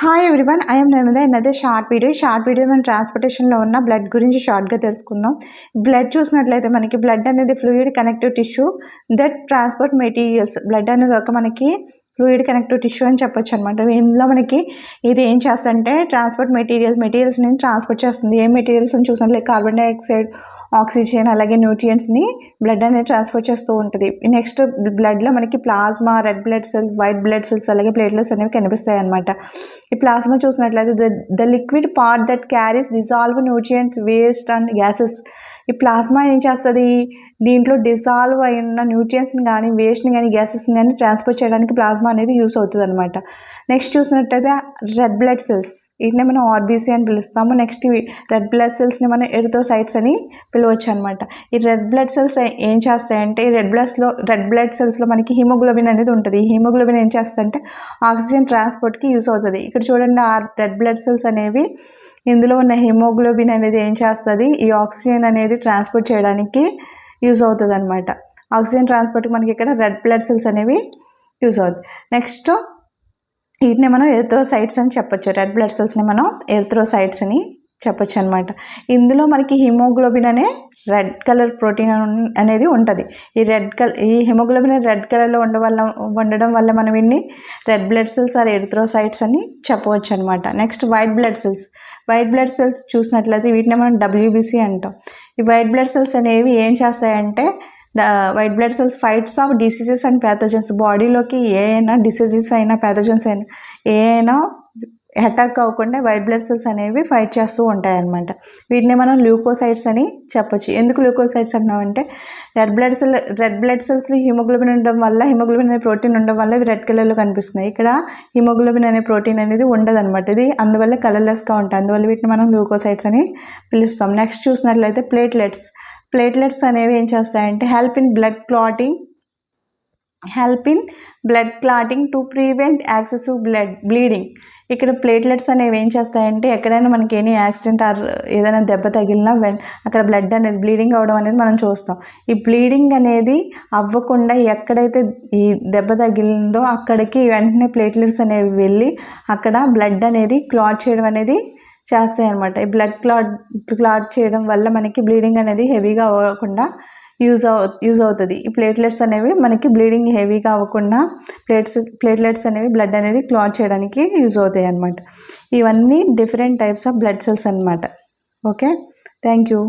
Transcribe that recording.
Hi everyone, I am Narmada. In short video మనం ట్రాన్స్పోర్టేషన్లో ఉన్న blood గురించి షార్ట్గా తెలుసుకుందాం. బ్లడ్ చూసినట్లయితే మనకి బ్లడ్ అనేది fluid connective tissue that transport materials. Blood అనేది ఒక మనకి ఫ్లూయిడ్ కనెక్టివ్ టిష్యూ అని చెప్పొచ్చు అనమాట. ఇందులో మనకి ఇది ఏం చేస్తుందంటే ట్రాన్స్పోర్ట్ మెటీరియల్స్ని ట్రాన్స్పోర్ట్ చేస్తుంది. ఏ మెటీరియల్స్ అని చూసినట్లయితే కార్బన్ డైఆక్సైడ్, ఆక్సిజన్, అలాగే న్యూట్రియంట్స్ని బ్లడ్ అనేది ట్రాన్స్పోర్ట్ చేస్తూ ఉంటుంది. నెక్స్ట్ బ్లడ్లో మనకి plasma, red blood cell, white blood cells, అలాగే ప్లేట్లెట్స్ అనేవి కనిపిస్తాయి అనమాట. ఈ ప్లాస్మా చూసినట్లయితే the liquid part that carries dissolve nutrients, waste and gases. ఈ ప్లాస్మా ఏం చేస్తుంది, దీంట్లో డిజాల్వ్ అయిన న్యూట్రియంట్స్ని కానీ, వేస్ట్ని కానీ, గ్యాసెస్ని కానీ ట్రాన్స్పోర్ట్ చేయడానికి ప్లాస్మా అనేది యూస్ అవుతుంది అనమాట. నెక్స్ట్ చూసినట్టయితే రెడ్ బ్లడ్ సెల్స్, వీటిని మనం ఆర్బీసీ అని పిలుస్తాము. నెక్స్ట్ ఇవి రెడ్ బ్లడ్ సెల్స్ని మనం ఎరిథ్రోసైట్స్ అని పిలవచ్చు అనమాట. ఈ రెడ్ బ్లడ్ సెల్స్ ఏం చేస్తాయంటే ఈ రెడ్ బ్లడ్ సెల్స్లో మనకి హిమోగ్లోబిన్ అనేది ఉంటుంది. ఈ హిమోగ్లోబిన్ ఏం చేస్తుందంటే ఆక్సిజన్ ట్రాన్స్పోర్ట్కి యూస్ అవుతుంది. ఇక్కడ చూడండి, ఆ రెడ్ బ్లడ్ సెల్స్ అనేవి ఇందులో ఉన్న హిమోగ్లోబిన్ అనేది ఏం చేస్తుంది, ఈ ఆక్సిజన్ అనేది ట్రాన్స్పోర్ట్ చేయడానికి యూజ్ అవుతుంది అనమాట. ఆక్సిజన్ ట్రాన్స్పోర్ట్కి మనకి ఇక్కడ రెడ్ బ్లడ్ సెల్స్ అనేవి యూజ్ అవుతుంది. నెక్స్ట్ వీటిని మనం ఎరిథ్రోసైట్స్ అని చెప్పొచ్చు. రెడ్ బ్లడ్ సెల్స్ని మనం ఎరిథ్రోసైట్స్ అని చెప్పొచ్చు అనమాట. ఇందులో మనకి హిమోగ్లోబిన్ అనే రెడ్ కలర్ ప్రోటీన్ అనేది ఉంటుంది. ఈ హిమోగ్లోబిన్ రెడ్ కలర్లో ఉండడం వల్ల మనం వీటిని red blood cells or erythrocytes అని చెప్పవచ్చు అనమాట. నెక్స్ట్ వైట్ బ్లడ్ సెల్స్ చూసినట్లయితే వీటిని మనం డబ్ల్యూబీసీ అంటాం. ఈ వైట్ బ్లడ్ సెల్స్ అనేవి ఏం చేస్తాయంటే white blood cells fights of diseases and pathogens. బాడీలోకి ఏమైనా డిసీజెస్ అయినా, ప్యాథోజన్స్ అయినా ఏమైనా అటాక్ అవ్వకుండా వైట్ బ్లడ్ సెల్స్ అనేవి ఫైట్ చేస్తూ ఉంటాయి అన్నమాట. వీటిని మనం ల్యూకోసైట్స్ అని చెప్పొచ్చు. ఎందుకు ల్యూకోసైట్స్ అన్నామంటే రెడ్ బ్లడ్ సెల్స్లో హిమోగ్లోబిన్ ఉండడం వల్ల, హిమోగ్లోబిన్ అనే ప్రోటీన్ ఉండడం వల్ల ఇవి రెడ్ కలర్లో కనిపిస్తున్నాయి. ఇక్కడ హిమోగ్లోబిన్ అనే ప్రోటీన్ అనేది ఉండదు అనమాట. ఇది అందువల్ల కలర్లెస్గా ఉంటాయి. అందువల్ల వీటిని మనం ల్యూకోసైట్స్ అని పిలుస్తాం. నెక్స్ట్ చూసినట్లయితే ప్లేట్లెట్స్ అనేవి ఏం చేస్తాయంటే help in blood clotting to prevent excessive bleeding. ఇక్కడ ప్లేట్లెట్స్ అనేవి ఏం చేస్తాయంటే ఎక్కడైనా మనకి ఎనీ యాక్సిడెంట్ ఆర్ ఏదైనా దెబ్బ తగిలినా అక్కడ బ్లడ్ అనేది బ్లీడింగ్ అవ్వడం అనేది మనం చూస్తాం. ఈ బ్లీడింగ్ అనేది అవ్వకుండా ఎక్కడైతే ఈ దెబ్బ తగిలిందో అక్కడికి వెంటనే ప్లేట్లెట్స్ అనేవి వెళ్ళి అక్కడ బ్లడ్ అనేది క్లాట్ చేయడం అనేది చేస్తాయి అనమాట. ఈ బ్లడ్ క్లాట్ చేయడం వల్ల మనకి బ్లీడింగ్ అనేది హెవీగా అవ్వకుండా యూజ్ అవుతుంది. ఈ ప్లేట్లెట్స్ అనేవి మనకి బ్లీడింగ్ హెవీగా అవ్వకుండా ప్లేట్లెట్స్ అనేవి బ్లడ్ అనేది క్లాట్ చేయడానికి యూజ్ అవుతాయి అన్నమాట. ఇవన్నీ different types of blood cells అన్నమాట. Okay, thank you.